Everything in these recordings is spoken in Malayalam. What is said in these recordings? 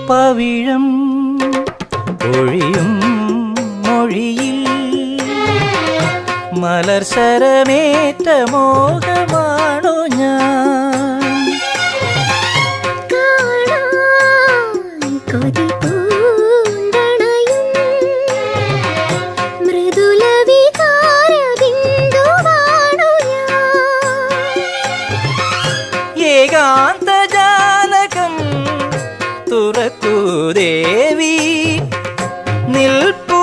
പവിഴം ഒഴിയും മൊഴിയിൽ മലർശരമേറ്റ മോഹമാണു ഞാൻ. ഏകാന്തജാലകം തുറക്കൂ ദേവി നിൽപ്പൂ.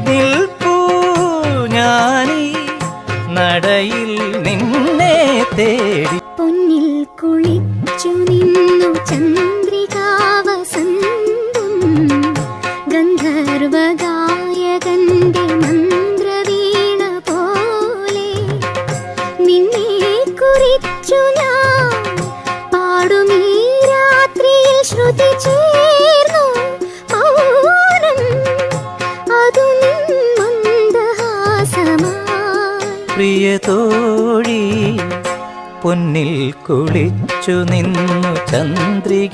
നിൽപ്പൂ ഞാനീ നടയിൽ നിന്നെ തേടി. പൊന്നിൽ കുളിച്ചു നിന്നു ചന്ദ്രികാവസന്തം ഗന്ധർവഗായകന്റെ മന്ത്രവീണ പോലെ നിന്നെ കുറിച്ചു ഞാൻ പാടുമീ രാത്രിയിൽ ശ്രുതി ചേർന്നു മൗനം അതു മന്ദഹാസമായി. പ്രിയതോഴി പൊന്നിൽ കുളിച്ചു നിന്നു ചന്ദ്രികാവസന്തം